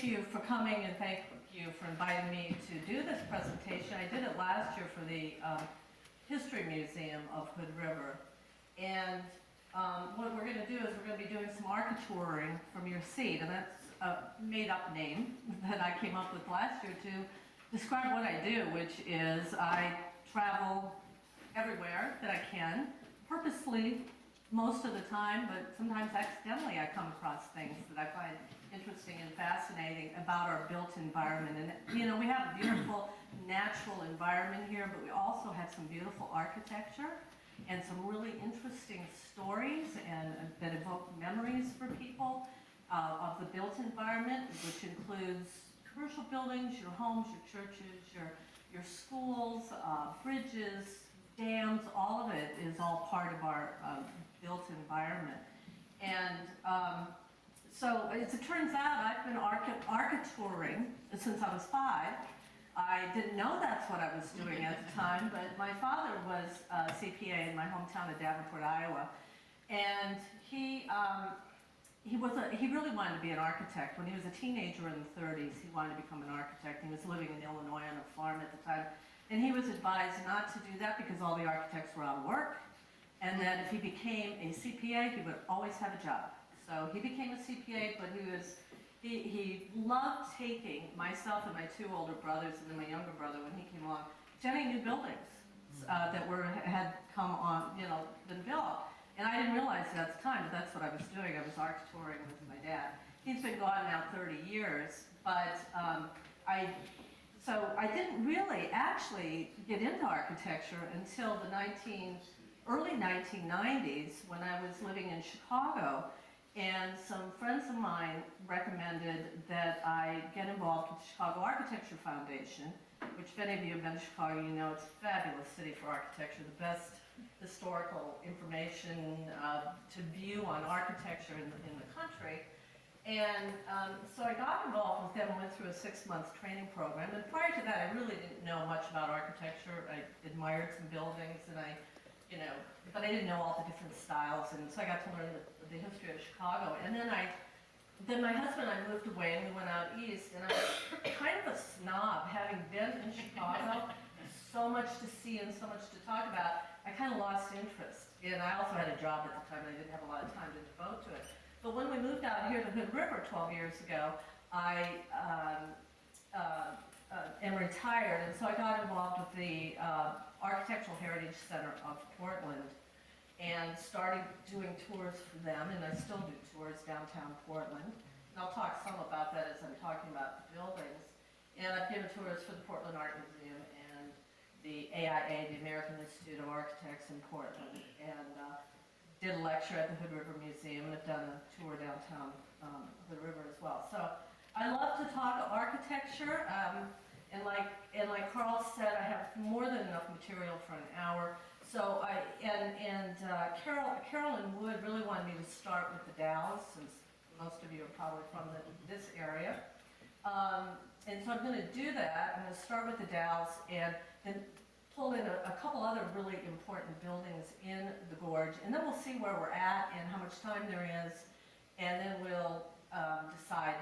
thank you for coming and thank you for inviting me to do this presentation. I did it last year for the History Museum of Hood River. And what we're going to do is we're going to be doing some architecturing from your seat, and that's a made-up name that I came up with last year to describe what I do, which is I travel everywhere that I can, purposely most of the time, but sometimes accidentally I come across things that I find interesting and fascinating about our built environment. And you know, we have a beautiful natural environment here, but we also have some beautiful architecture and some really interesting stories and that evoke memories for people of the built environment, which includes commercial buildings, your homes, your churches, your schools, bridges, dams. All of it is all part of our built environment. And so as it turns out, I've been architecturing since I was 5. I didn't know that's what I was doing at the time, but my father was a CPA in my hometown of Davenport, Iowa, and he really wanted to be an architect. When he was a teenager in the 30s, he wanted to become an architect. He was living in Illinois on a farm at the time, and he was advised not to do that because all the architects were out of work, and that if he became a CPA, he would always have a job. So he became a CPA, but he loved taking myself and my 2 older brothers and then my younger brother when he came along, getting new buildings that had come on, been built. And I didn't realize it at the time, but that's what I was doing. I was architecturing with my dad. He's been gone now 30 years, but so I didn't really actually get into architecture until the early 1990s when I was living in Chicago. And some friends of mine recommended that I get involved with the Chicago Architecture Foundation, which if any of you have been to Chicago, you know it's a fabulous city for architecture, the best historical information to view on architecture in the country. And so I got involved with them and went through a 6-month training program. And prior to that, I really didn't know much about architecture. I admired some buildings, and but I didn't know all the different styles. And so I got to learn the history of Chicago. And then my husband and I moved away, and we went out east. And I was kind of a snob, having been in Chicago, so much to see and so much to talk about. I kind of lost interest. And I also had a job at the time, and I didn't have a lot of time to devote to it. But when we moved out here to Hood River 12 years ago, I am retired, and so I got involved with the Architectural Heritage Center of Portland and started doing tours for them, and I still do tours downtown Portland. And I'll talk some about that as I'm talking about the buildings. And I've given tours for the Portland Art Museum and the AIA, the American Institute of Architects in Portland, and did a lecture at the Hood River Museum, and have done a tour downtown Hood River as well. So I love to talk architecture, and like Carl said, I have more than enough material for an hour. So Carolyn Wood really wanted me to start with the Dalles, since most of you are probably from this area. And so I'm going to do that. I'm going to start with the Dalles and then pull in a couple other really important buildings in the Gorge, and then we'll see where we're at and how much time there is, and then we'll decide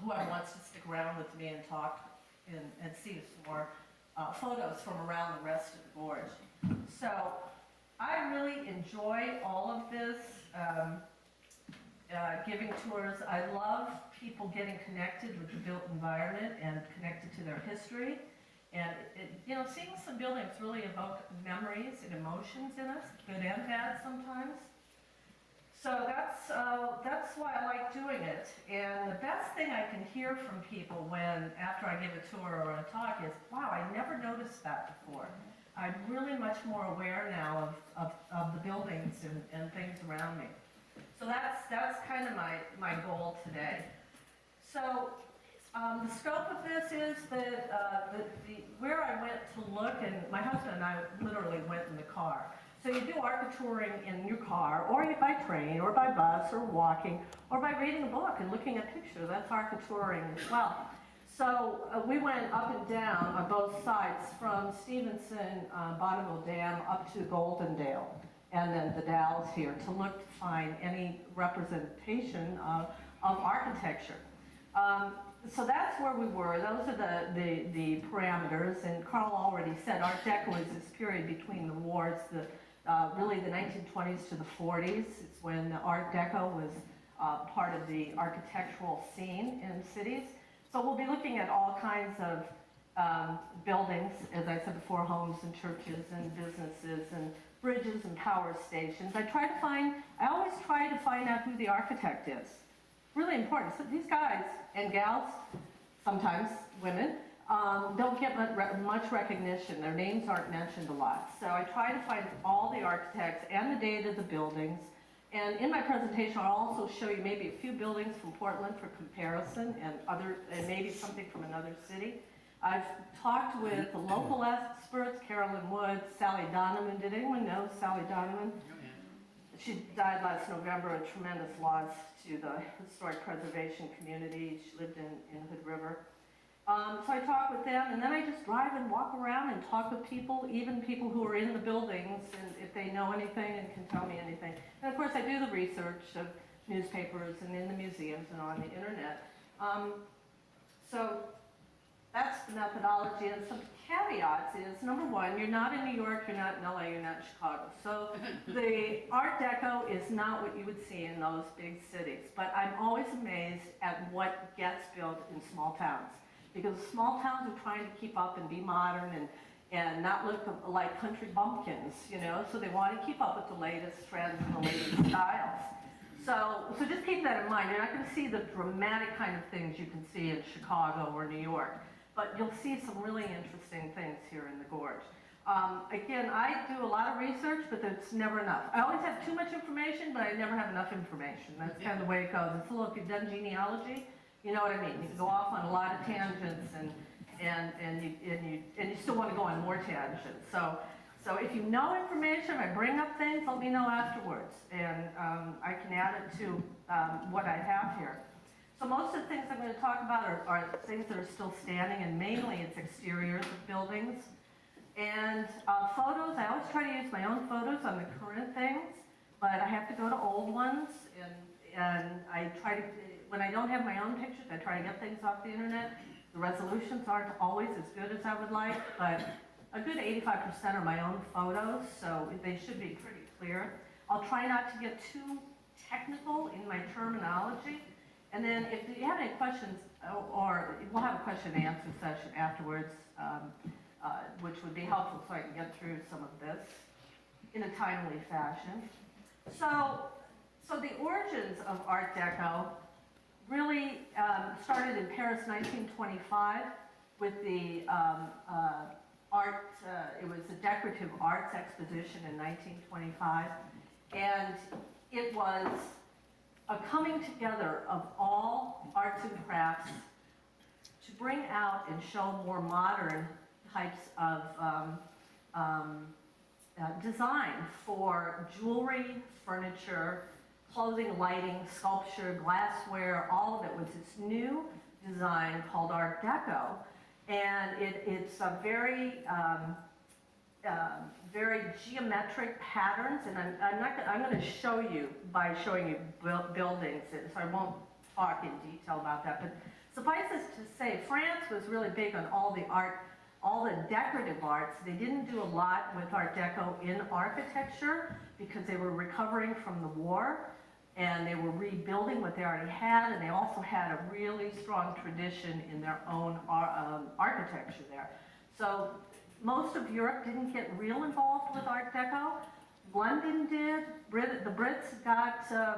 whoever wants to stick around with me and talk and see some more photos from around the rest of the Gorge. So I really enjoy all of this, giving tours. I love people getting connected with the built environment and connected to their history. And seeing some buildings really evoke memories and emotions in us, good and bad sometimes. So that's why I like doing it. And the best thing I can hear from people after I give a tour or a talk is, wow, I never noticed that before. I'm really much more aware now of the buildings and things around me. So that's kind of my goal today. So the scope of this is that where I went to look, and my husband and I literally went in the car. So you do architecturing in your car, or by train, or by bus, or walking, or by reading a book and looking at pictures. That's architecturing as well. So we went up and down on both sides, from Stevenson, Bonneville Dam, up to Goldendale, and then the Dalles here, to look to find any representation of architecture. So that's where we were. Those are the parameters. And Carl already said Art Deco is this period between the wars, really the 1920s to the 40s. It's when Art Deco was part of the architectural scene in cities. So we'll be looking at all kinds of buildings, as I said before, homes and churches and businesses and bridges and power stations. I always try to find out who the architect is. Really important. So these guys and gals, sometimes women, don't get much recognition. Their names aren't mentioned a lot. So I try to find all the architects and the date of the buildings. And in my presentation, I'll also show you maybe a few buildings from Portland for comparison and maybe something from another city. I've talked with the local experts, Carolyn Woods, Sally Donovan. Did anyone know Sally Donovan? She died last November, a tremendous loss to the historic preservation community. She lived in Hood River. So I talk with them, and then I just drive and walk around and talk with people, even people who are in the buildings, and if they know anything and can tell me anything. And of course, I do the research of newspapers and in the museums and on the internet. So that's the methodology, and some caveats is, number one, you're not in New York, you're not in LA, you're not in Chicago. So the Art Deco is not what you would see in those big cities, but I'm always amazed at what gets built in small towns. Because small towns are trying to keep up and be modern and not look like country bumpkins, you know, so they want to keep up with the latest trends and the latest styles. So just keep that in mind. You're not going to see the dramatic kind of things you can see in Chicago or New York, but you'll see some really interesting things here in the Gorge. Again, I do a lot of research, but it's never enough. I always have too much information, but I never have enough information. That's kind of the way it goes. It's a little, if you've done genealogy, you know what I mean. You can go off on a lot of tangents, and you still want to go on more tangents. So if you know information, if I bring up things, let me know afterwards, and I can add it to what I have here. So most of the things I'm going to talk about are things that are still standing, and mainly it's exteriors of buildings. And photos, I always try to use my own photos on the current things, but I have to go to old ones, and I try to, when I don't have my own pictures, I try to get things off the internet. The resolutions aren't always as good as I would like, but a good 85% are my own photos, so they should be pretty clear. I'll try not to get too technical in my terminology. And then if you have any questions, or we'll have a question and answer session afterwards, which would be helpful so I can get through some of this in a timely fashion. So the origins of Art Deco really started in Paris 1925 with the it was the Decorative Arts Exposition in 1925, and it was a coming together of all arts and crafts to bring out and show more modern types of design for jewelry, furniture, clothing, lighting, sculpture, glassware. All of it was this new design called Art Deco, and it's a very very geometric patterns, and I'm going to show you by showing you buildings, so I won't talk in detail about that. But suffice it to say, France was really big on all the decorative arts. They didn't do a lot with Art Deco in architecture because they were recovering from the war, and they were rebuilding what they already had, and they also had a really strong tradition in their own architecture there. So most of Europe didn't get real involved with Art Deco. London did. The Brits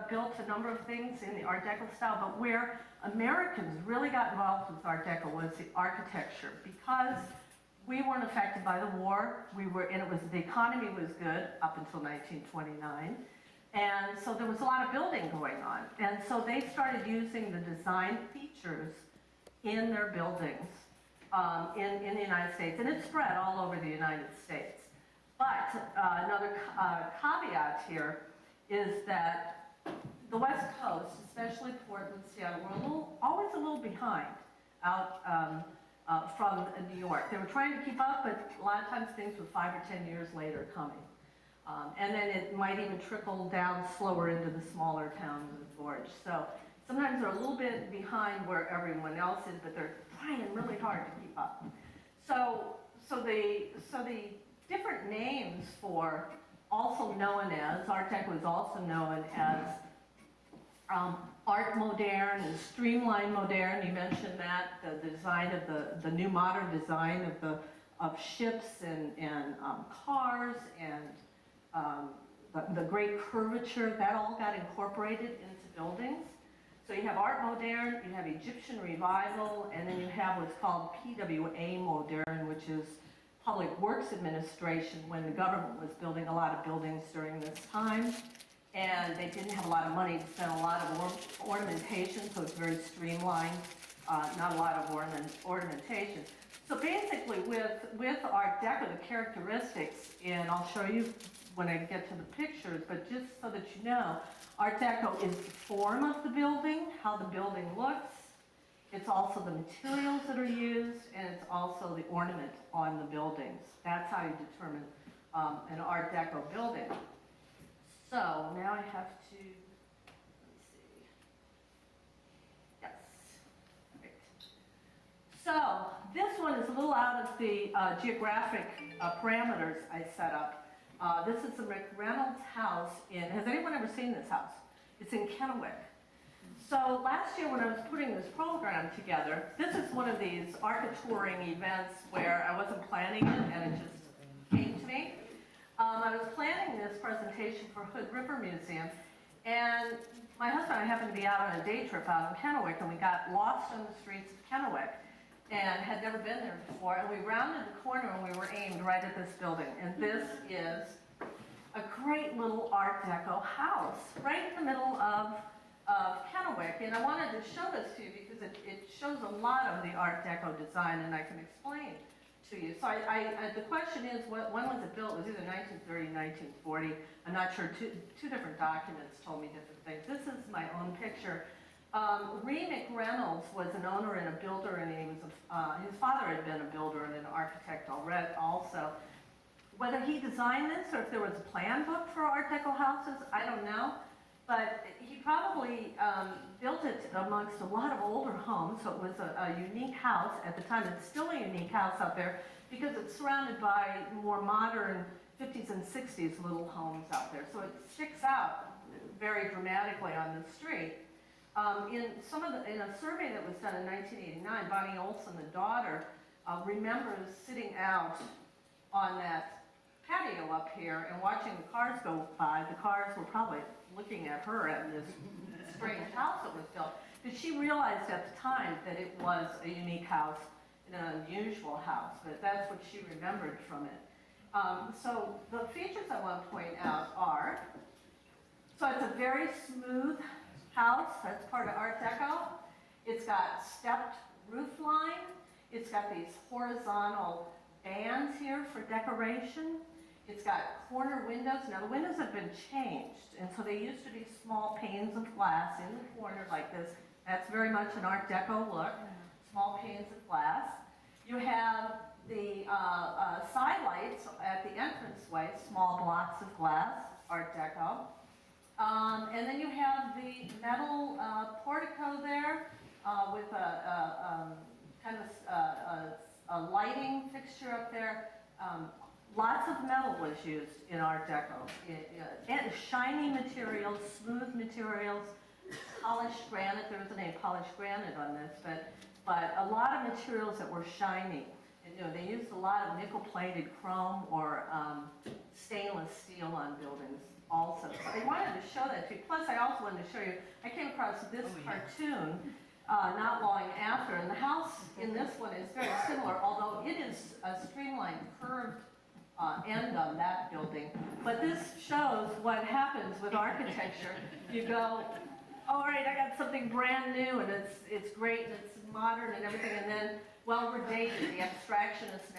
built a number of things in the Art Deco style, but where Americans really got involved with Art Deco was the architecture, because we weren't affected by the war. The economy was good up until 1929. And so there was a lot of building going on. And so they started using the design features in their buildings in the United States. And it spread all over the United States. But another caveat here is that the West Coast, especially Portland, Seattle, were always a little behind out from New York. They were trying to keep up, but a lot of times things were 5 or 10 years later coming. And then it might even trickle down slower into the smaller towns of the Gorge. So Sometimes they're a little bit behind where everyone else is, but they're trying really hard to keep up. So the different names for, also known as, Art Deco is also known as Art Moderne and Streamline Moderne. You mentioned that, the design of the new modern design of ships and cars and the great curvature, that all got incorporated into buildings. So you have Art Moderne, you have Egyptian Revival, and then you have what's called PWA Moderne, which is Public Works Administration, when the government was building a lot of buildings during this time. And they didn't have a lot of money to spend a lot of ornamentation, so it's very streamlined, not a lot of ornamentation. So basically with Art Deco, the characteristics, and I'll show you when I get to the pictures, but just so that you know, Art Deco is the form of the building, how the building looks. It's also the materials that are used, and it's also the ornament on the buildings. That's how you determine an Art Deco building. So now I have to, let me see. Yes, great. So this one is a little out of the geographic parameters I set up. This is the McReynolds house has anyone ever seen this house? It's in Kennewick. So last year when I was putting this program together, this is one of these architecturing events where I wasn't planning it and it just came to me. I was planning this presentation for Hood River Museum, and my husband and I happened to be out on a day trip out in Kennewick, and we got lost on the streets of Kennewick and had never been there before, and we rounded the corner and we were aimed right at this building. And this is a great little Art Deco house right in the middle of Kennewick. And I wanted to show this to you because it shows a lot of the Art Deco design, and I can explain to you. So the question is, when was it built? It was either 1930, 1940. I'm not sure. Two different documents told me different things. This is my own picture. Ree McReynolds was an owner and a builder, and he was his father had been a builder and an architect already also. Whether he designed this or if there was a plan book for Art Deco houses, I don't know. But he probably built it amongst a lot of older homes, so it was a unique house at the time. It's still a unique house out there because it's surrounded by more modern 50s and 60s little homes out there. So it sticks out very dramatically on the street. In a survey that was done in 1989, Bonnie Olson, the daughter, remembers sitting out on that patio up here and watching the cars go by. The cars were probably looking at her at this strange house that was built. But she realized at the time that it was a unique house and an unusual house, but that's what she remembered from it. So the features I want to point out are, so it's a very smooth house. That's part of Art Deco. It's got stepped roof line. It's got these horizontal bands here for decoration. It's got corner windows. Now the windows have been changed, and so they used to be small panes of glass in the corner like this. That's very much an Art Deco look, small panes of glass. You have the side lights at the entranceway, small blocks of glass, Art Deco. And then you have the metal portico there with kind of a lighting fixture up there. Lots of metal was used in Art Deco. And shiny materials, smooth materials, polished granite. There was a name, polished granite on this, but a lot of materials that were shiny. And, they used a lot of nickel-plated chrome or stainless steel on buildings also. So I wanted to show that to you. Plus, I also wanted to show you, I came across this cartoon not long after, and the house in this one is very similar, although it is a streamlined, curved end on that building. But this shows what happens with architecture. You go, all right, I got something brand new, and it's great, and it's modern and everything, and then, well, we're dated. The abstractionist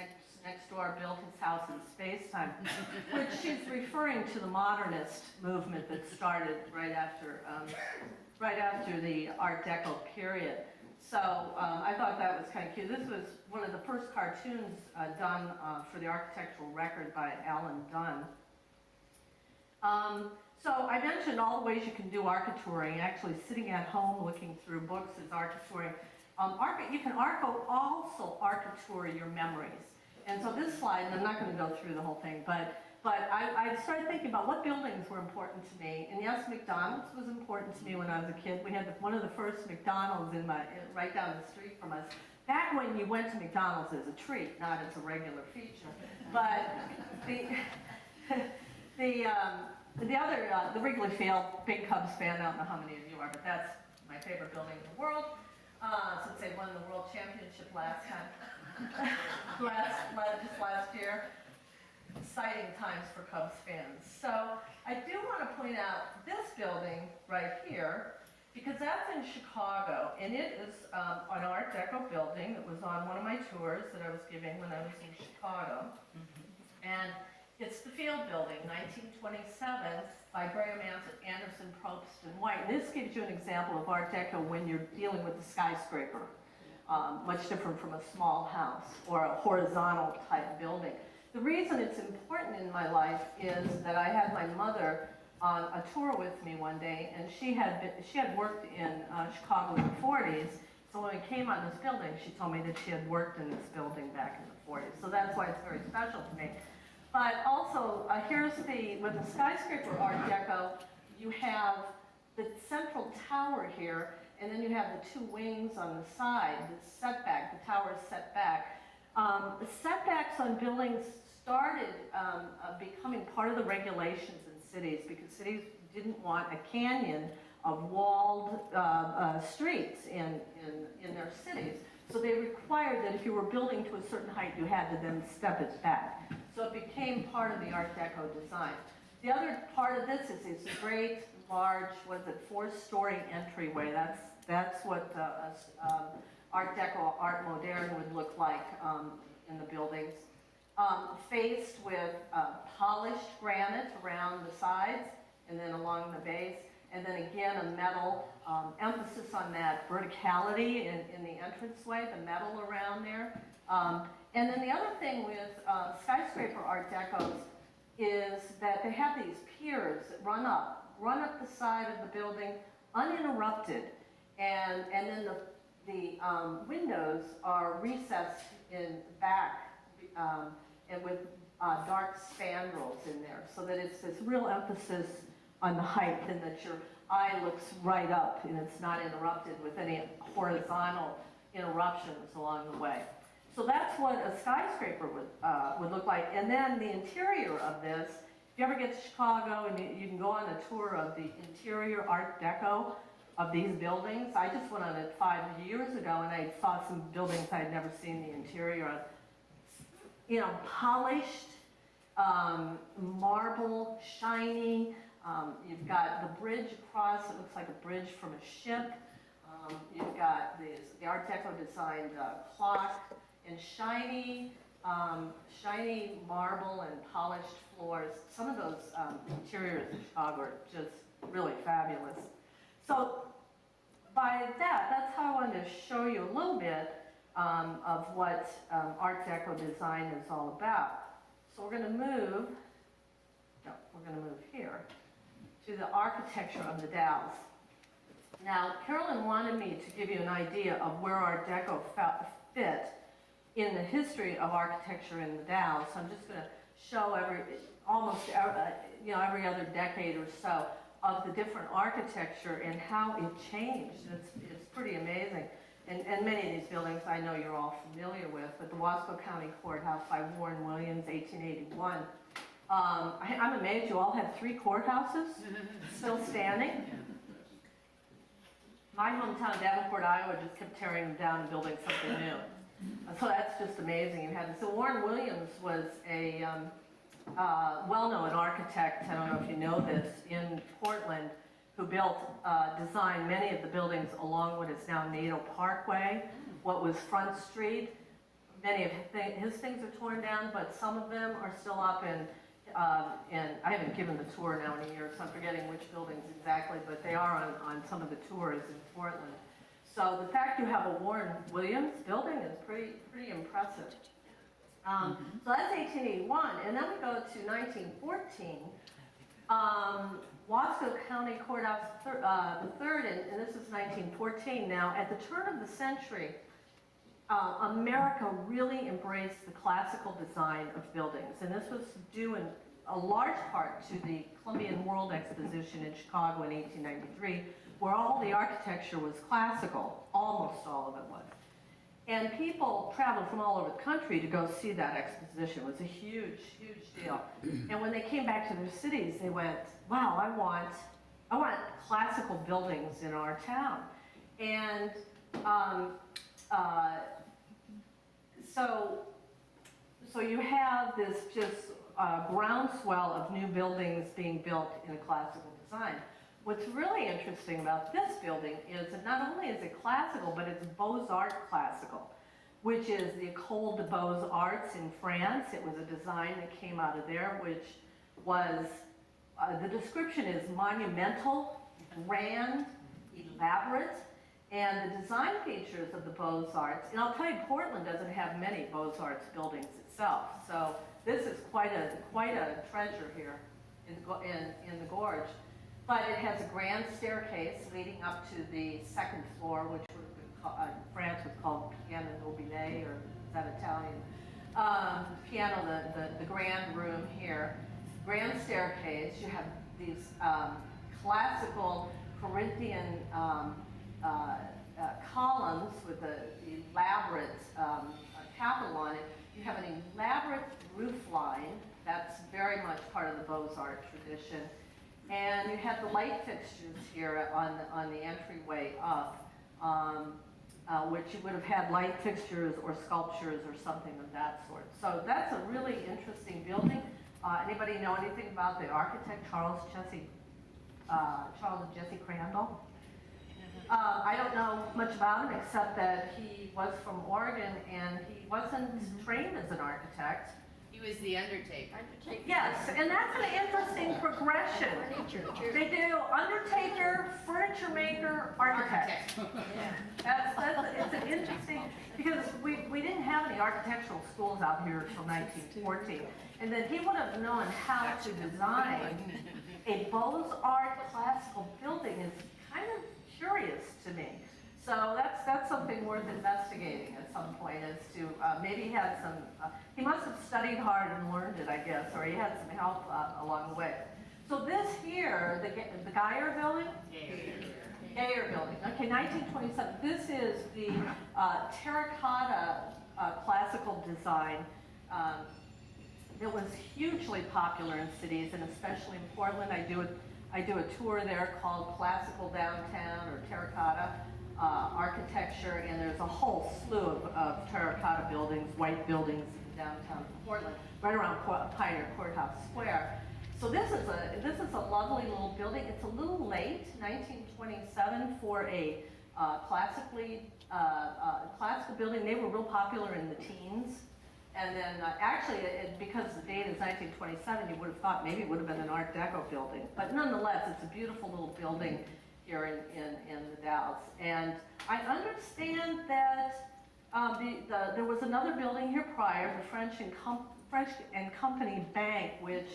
next door built his house in space-time, which she's referring to the modernist movement that started right after the Art Deco period. So I thought that was kind of cute. This was one of the first cartoons done for the Architectural Record by Alan Dunn. So I mentioned all the ways you can do architecturing. Actually, sitting at home looking through books is architecturing. You can also architecture your memories. And so this slide, and I'm not going to go through the whole thing, but I started thinking about what buildings were important to me. And yes, McDonald's was important to me when I was a kid. We had one of the first McDonald's right down the street from us. Back when you went to McDonald's as a treat, not as a regular feature. But the Wrigley Field, big Cubs fan, I don't know how many of you are, but that's my favorite building in the world, since they won the World Championship last time, just last year. Exciting times for Cubs fans. So I do want to point out this building right here, because that's in Chicago, and it is an Art Deco building that was on one of my tours that I was giving when I was in Chicago. And it's the Field Building, 1927, by Graham Anderson, Probst, and White. And this gives you an example of Art Deco when you're dealing with a skyscraper, much different from a small house or a horizontal type building. The reason it's important in my life is that I had my mother on a tour with me one day, and she had worked in Chicago in the 40s. So when we came on this building, she told me that she had worked in this building back in the 40s. So that's why it's very special to me. But also, with the skyscraper Art Deco, you have the central tower here, and then you have the two wings on the side, the tower is set back. The setbacks on buildings started becoming part of the regulations in cities, because cities didn't want a canyon of walled streets in their cities. So they required that if you were building to a certain height, you had to then step it back. So it became part of the Art Deco design. The other part of this is it's a great, large, 4-story entryway. That's what Art Deco, Art Moderne would look like in the buildings. Faced with polished granite around the sides and then along the base. And then again, a metal emphasis on that verticality in the entranceway, the metal around there. And then the other thing with skyscraper Art Decos is that they have these piers that run up the side of the building uninterrupted. And then the windows are recessed in back and with dark spandrels in there, so that it's this real emphasis on the height, and that your eye looks right up and it's not interrupted with any horizontal interruptions along the way. So that's what a skyscraper would look like. And then the interior of this, if you ever get to Chicago, and you can go on a tour of the interior Art Deco of these buildings. I just went on it 5 years ago, and I saw some buildings I'd never seen the interior of. You know, polished, marble, shiny. You've got the bridge across, it looks like a bridge from a ship. You've got the Art Deco designed clock, and shiny marble and polished floors. Some of those interiors in Chicago are just really fabulous. So by that's how I wanted to show you a little bit of what Art Deco design is all about. So we're going to move here to the architecture of the Dows. Now, Carolyn wanted me to give you an idea of where Art Deco fit in the history of architecture in the Dows. So I'm just going to show every other decade or so of the different architecture and how it changed. It's pretty amazing. And many of these buildings I know you're all familiar with, but the Wasco County Courthouse by Warren Williams, 1881. I'm amazed you all have 3 courthouses still standing. My hometown, Davenport, Iowa, just kept tearing them down and building something new. So that's just amazing. You had this. So Warren Williams was a well-known architect, I don't know if you know this, in Portland, who designed many of the buildings along what is now NATO Parkway, what was Front Street. Many of his things are torn down, but some of them are still up in I haven't given the tour now in a year, so I'm forgetting which buildings exactly, but they are on some of the tours in Portland. So the fact you have a Warren Williams building is pretty impressive. So that's 1881, and then we go to 1914. Wasco County Courthouse, the third, and this is 1914 now. At the turn of the century, America really embraced the classical design of buildings, and this was due in a large part to the Columbian World Exposition in Chicago in 1893, where all the architecture was classical, almost all of it was. And people traveled from all over the country to go see that exposition. It was a huge, huge deal. And when they came back to their cities, they went, wow, I want classical buildings in our town. And so you have this just groundswell of new buildings being built in a classical design. What's really interesting about this building is that not only is it classical, but it's Beaux-Arts classical, which is the École de Beaux-Arts in France. It was a design that came out of there, which was, the description is monumental, grand, elaborate, and the design features of the Beaux-Arts, and I'll tell you, Portland doesn't have many Beaux-Arts buildings itself, so this is quite a treasure here in the Gorge. But it has a grand staircase leading up to the second floor, which would have been called, France was called Piano Nobile, or is that Italian? Piano, the grand room here. Grand staircase, you have these classical Corinthian columns with the elaborate capital on it. You have an elaborate roof line, that's very much part of the Beaux-Arts tradition. And you have the light fixtures here on the entryway up, which you would have had light fixtures or sculptures or something of that sort. So that's a really interesting building. Anybody know anything about the architect, Charles and Jesse Crandall? I don't know much about him except that he was from Oregon and he wasn't trained as an architect. He was the undertaker. Yes, and that's an interesting progression. They do undertaker, furniture maker, architect. It's an interesting, because we didn't have any architectural schools out here until 1914. And then he would have known how to design a Beaux-Arts classical building is kind of curious to me. So that's something worth investigating at some point as to maybe he had some, he must have studied hard and learned it, I guess, or he had some help along the way. So this here, the Geyer building? Geyer building. Okay, 1927. This is the terracotta classical design. It was hugely popular in cities, and especially in Portland. I do a tour there called Classical Downtown or Terracotta Architecture, and there's a whole slew of terracotta buildings, white buildings in downtown Portland, right around Pioneer Courthouse Square. So this is a lovely little building. It's a little late, 1927, for a classical building. They were real popular in the teens. And then actually, because the date is 1927, you would have thought maybe it would have been an Art Deco building. But nonetheless, it's a beautiful little building here in the Dalles. And I understand that there was another building here prior, the French and Company Bank, which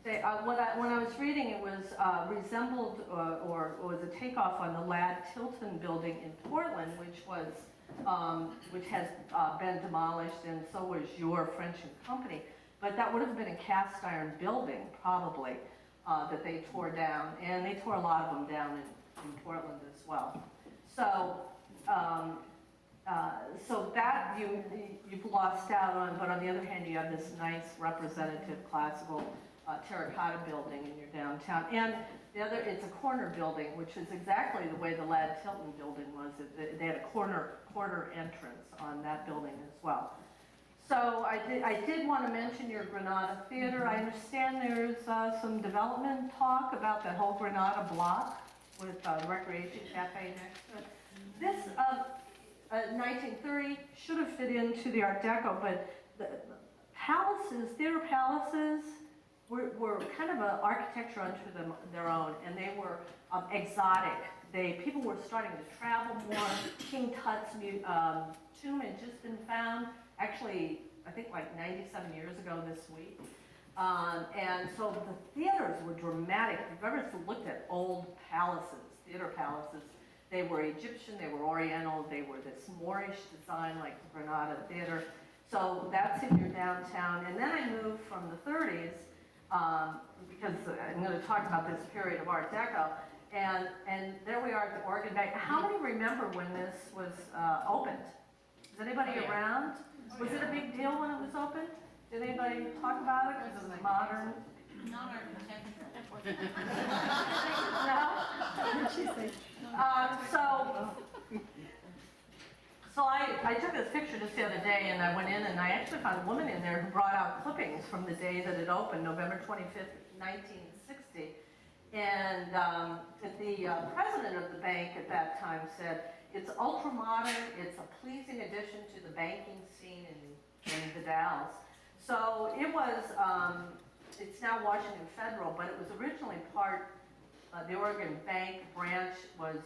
they, when I was reading, it was resembled or was a takeoff on the Ladd Tilton building in Portland, which has been demolished, and so was your French and Company. But that would have been a cast iron building, probably, that they tore down, and they tore a lot of them down in Portland as well. So, so that you've lost out on, but on the other hand, you have this nice representative classical terracotta building in your downtown. And the other, it's a corner building, which is exactly the way the Ladd Tilton building was. They had a corner entrance on that building as well. So I did want to mention your Granada Theater. I understand there's some development talk about the whole Granada block with Recreation Cafe next to it. This 1930 should have fit into the Art Deco, but the palaces, theater palaces, were kind of an architecture unto their own, and they were exotic. People were starting to travel more. King Tut's tomb had just been found, actually, I think like 97 years ago this week. And so the theaters were dramatic. If you've ever looked at old palaces, theater palaces, they were Egyptian, they were Oriental, they were this Moorish design like the Granada Theater. So that's in your downtown. And then I moved from the 30s, because I'm going to talk about this period of Art Deco. And there we are at the Oregon Bank. How many remember when this was opened? Is anybody around? Was it a big deal when it was opened? Did anybody talk about it? Because it was modern. Not architecture. No? So I took this picture just the other day, and I went in and I actually found a woman in there who brought out clippings from the day that it opened, November 25th, 1960. And the president of the bank at that time said, it's ultra modern, it's a pleasing addition to the banking scene in the Dalles. So it was, it's now Washington Federal, but it was originally part, the Oregon Bank branch was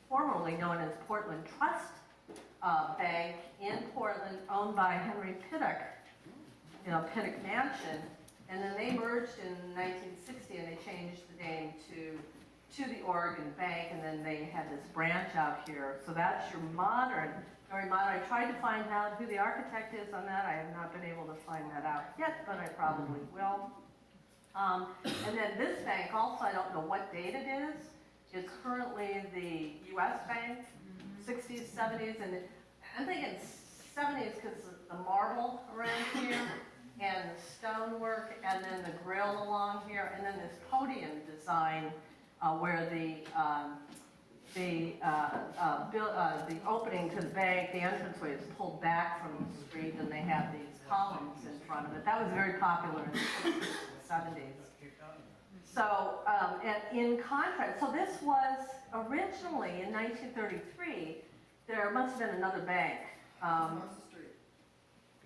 formerly known as Portland Trust Bank in Portland, owned by Henry Pittock, Pittock Mansion. And then they merged in 1960 and they changed the name to the Oregon Bank, and then they had this branch out here. So that's your modern, very modern. I tried to find out who the architect is on that. I have not been able to find that out yet, but I probably will. And then this bank also, I don't know what date it is. It's currently the U.S. Bank, 60s, 70s, and I'm thinking 70s because the marble around here, and the stonework, and then the grill along here, and then this podium design where the opening to the bank, the entranceway is pulled back from the street, and they have these columns in front of it. That was very popular in the 60s and 70s. So, and in contrast, so this was originally in 1933, there must have been another bank.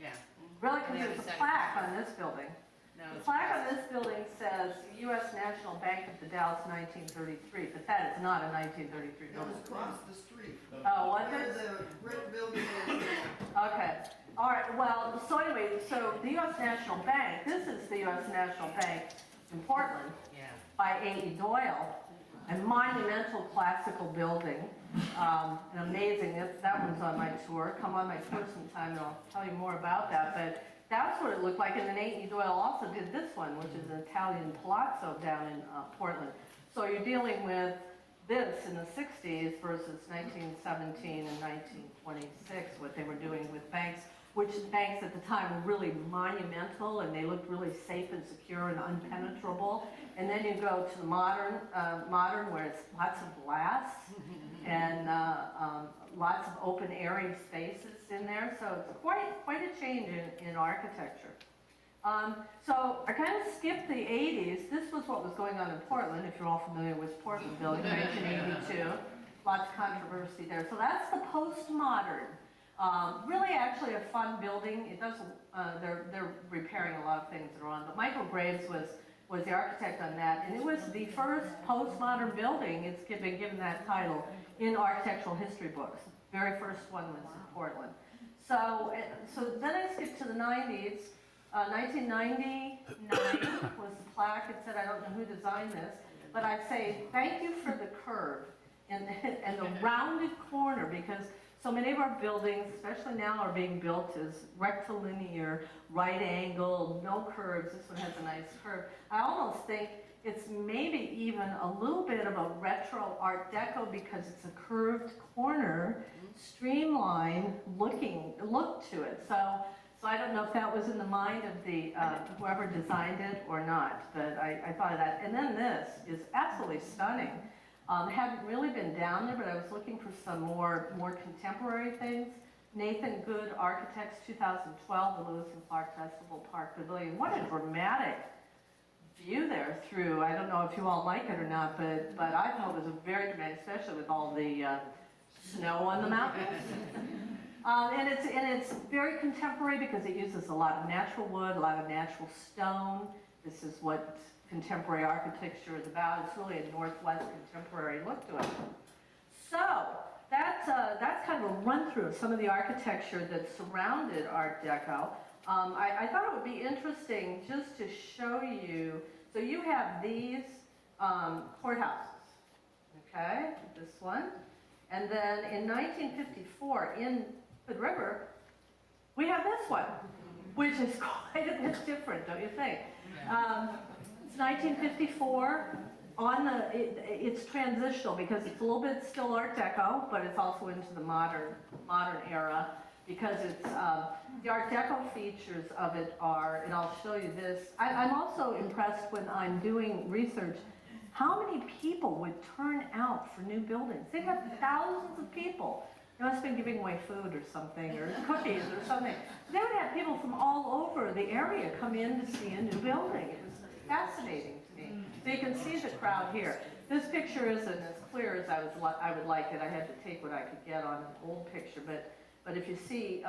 Yeah. Really, because there's a plaque on this building. No, The plaque on this building says U.S. National Bank of the Dalles 1933, but that is not a 1933 It building. was across the street. Oh, was it? There's a brick building there. Okay. All right. Well, so anyway, so the U.S. National Bank, this is the U.S. National Bank in Portland Yeah. by A.E. Doyle, a monumental classical building. And amazing. That one's on my tour. Come on my tour sometime and I'll tell you more about that. But that's what it looked like. And then A.E. Doyle also did this one, which is an Italian palazzo down in Portland. So you're dealing with this in the 60s versus 1917 and 1926, what they were doing with banks, which banks at the time were really monumental and they looked really safe and secure and unpenetrable. And then you go to the modern where it's lots of glass and lots of open airy spaces in there. So it's quite a change in architecture. So I kind of skipped the 80s. This was what was going on in Portland, if you're all familiar with Portland building, 1982. Lots of controversy there. So that's the postmodern. Really actually a fun building. It does, they're repairing a lot of things that are on, but Michael Graves was the architect on that, and it was the first postmodern building, it's been given that title, in architectural history books. Very first one was in Portland. So then I skipped to the 90s. 1999 was the plaque. It said, I don't know who designed this, but I'd say thank you for the curve and the rounded corner, because so many of our buildings, especially now, are being built as rectilinear, right angle, no curves. This one has a nice curve. I almost think it's maybe even a little bit of a retro Art Deco because it's a curved corner, streamlined look to it. So I don't know if that was in the mind of the whoever designed it or not, but I thought of that. And then this is absolutely stunning. Haven't really been down there, but I was looking for some more contemporary things. Nathan Good Architects 2012, the Lewis and Clark Festival Park Pavilion. What a dramatic view there through. I don't know if you all like it or not, but I thought it was a very dramatic, especially with all the snow on the mountains. And it's very contemporary because it uses a lot of natural wood, a lot of natural stone. This is what contemporary architecture is about. It's really a Northwest contemporary look to it. So that's kind of a run through of some of the architecture that surrounded Art Deco. I thought it would be interesting just to show you, so you have these courthouses, okay, this one. And then in 1954 in Hood River, we have this one, which is quite a bit different, don't you think? It's 1954. It's transitional because it's a little bit still Art Deco, but it's also into the modern era because it's the Art Deco features of it are, and I'll show you this. I'm also impressed when I'm doing research how many people would turn out for new buildings. They'd have thousands of people. They must have been giving away food or something, or cookies or something. They would have people from all over the area come in to see a new building. It was fascinating to me. So you can see the crowd here. This picture isn't as clear as I would like it. I had to take what I could get on an old picture, but if you see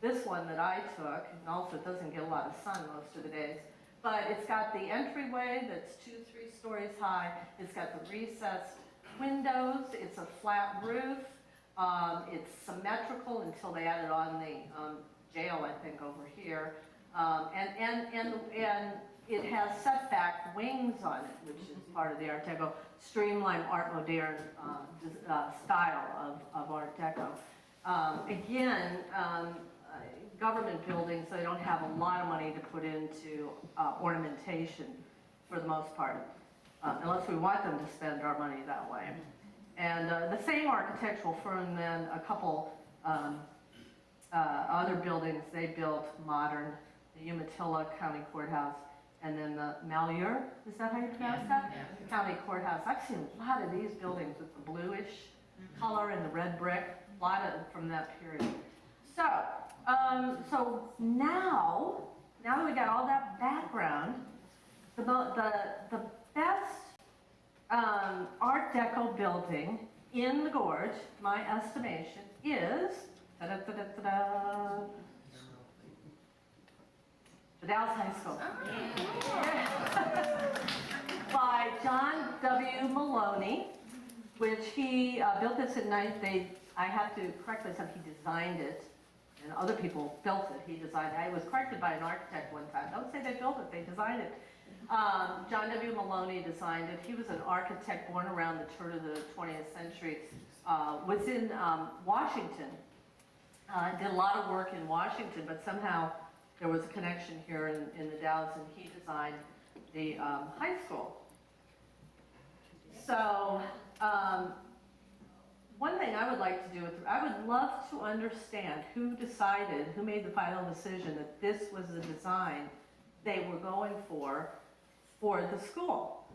this one that I took, and also it doesn't get a lot of sun most of the days, but it's got the entryway that's 2-3 stories high. It's got the recessed windows. It's a flat roof. It's symmetrical until they added on the jail, I think, over here. And it has setback wings on it, which is part of the Art Deco streamlined Art Moderne style of Art Deco. Again, government buildings, they don't have a lot of money to put into ornamentation for the most part, unless we want them to spend our money that way. And the same architectural firm, then a couple other buildings they built modern, the Umatilla County Courthouse, and then the Malheur, is that how you pronounce that? Yeah. County Courthouse. I've seen a lot of these buildings with the bluish color and the red brick, a lot of from that period. So, so now that we got all that background, the best Art Deco building in the Gorge, my estimation, is the Dallas High School. By John W. Maloney, which he built this in I have to correct myself, he designed it, and other people built it. He designed it. I was corrected by an architect one time. Don't say they built it, they designed it. John W. Maloney designed it. He was an architect born around the turn of the 20th century. Was in Washington. Did a lot of work in Washington, but somehow there was a connection here in the Dallas, and he designed the high school. So one thing I would like to do, I would love to understand who made the final decision that this was the design they were going for the school.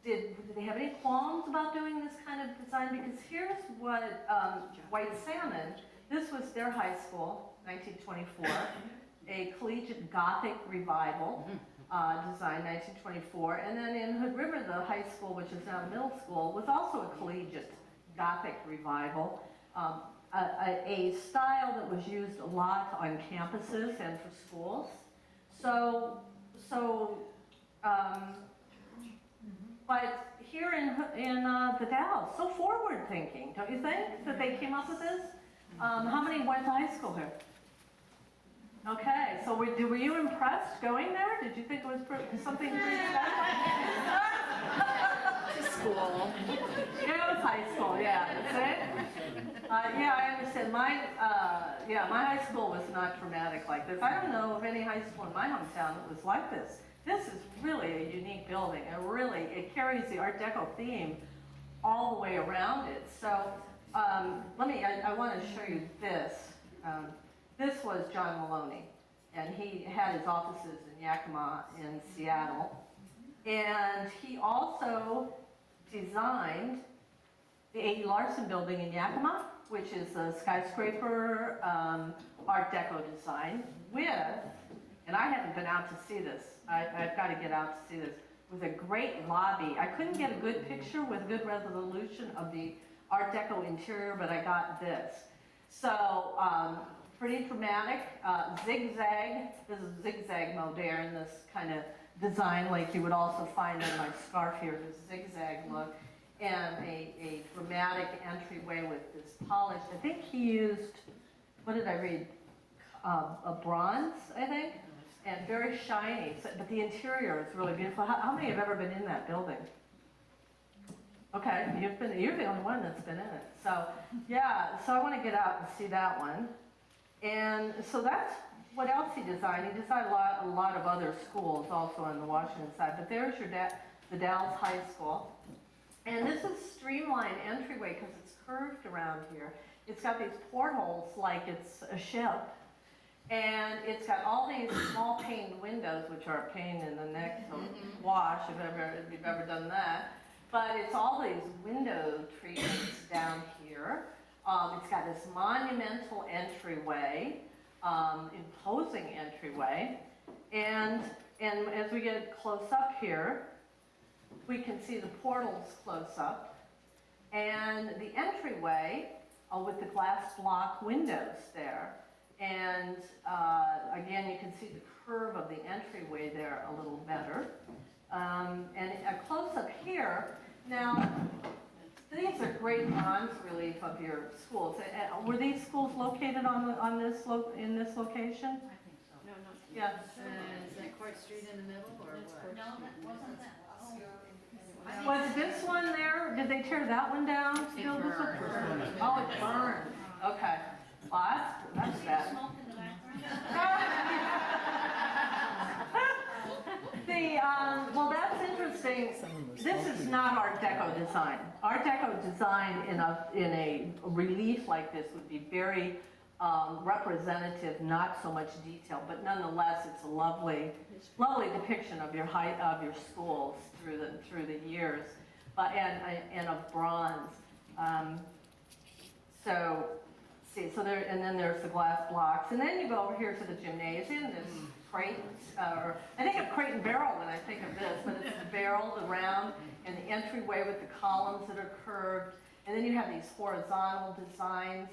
Did they have any qualms about doing this kind of design? Because here's what White Salmon, this was their high school, 1924, a collegiate Gothic revival, designed 1924. And then in Hood River, the high school, which is now the middle school, was also a collegiate Gothic revival, a style that was used a lot on campuses and for schools. But here in the Dallas, so forward thinking, don't you think, that they came up with this? How many went to high school here? Okay, so were you impressed going there? Did you think it was something pretty special? School. Yeah, it was high school, yeah, that's it. Yeah, I understand. My high school was not dramatic like this. I don't know of any high school in my hometown that was like this. This is really a unique building, and really, it carries the Art Deco theme all the way around it. So, I want to show you this. This was John Maloney, and he had his offices in Yakima in Seattle. And he also designed the A.E. Larson building in Yakima, which is a skyscraper Art Deco design with, and I haven't been out to see this, I've got to get out to see this, with a great lobby. I couldn't get a good picture with good resolution of the Art Deco interior, but I got this. So, pretty dramatic, zigzag, this is zigzag moderne, this kind of design like you would also find on my scarf here, this zigzag look, and a dramatic entryway with this polished, I think he used, what did I read? a bronze, I think, and very shiny. So, but the interior is really beautiful. How many have ever been in that building? Okay, you're the only one that's been in it. So yeah, so I want to get out and see that one. And so that's what else he designed. He designed a lot of other schools also on the Washington side. But there's the Dalles High School. And this is streamlined entryway because it's curved around here. It's got these portholes like it's a ship. And it's got all these small paned windows, which are a pain in the neck to wash if you've ever done that. But it's all these window treatments down here. It's got this monumental entryway, imposing entryway. And as we get close up here, we can see the portals close up. And the entryway with the glass block windows there. And again, you can see the curve of the entryway there a little better. And a close-up here. Now, these are great bronze relief of your schools. Were these schools located in this location? I think so. No, not. Yeah. Is that Court Street in the middle or what? No, that wasn't that. Was this one there? Did they tear that one down? It Still, this one? burned. Oh, it burned. Okay. Well, that's bad. Smoke in the background? Well, that's interesting. This is not Art Deco design. Art Deco design in a relief like this would be very representative, not so much detail, but nonetheless, it's a lovely depiction of your schools through the years, and of bronze. So there, and then there's the glass blocks, and then you go over here to the gymnasium. This crate, or I think of crate and barrel when I think of this, but it's the barrel, the round, and the entryway with the columns that are curved, and then you have these horizontal designs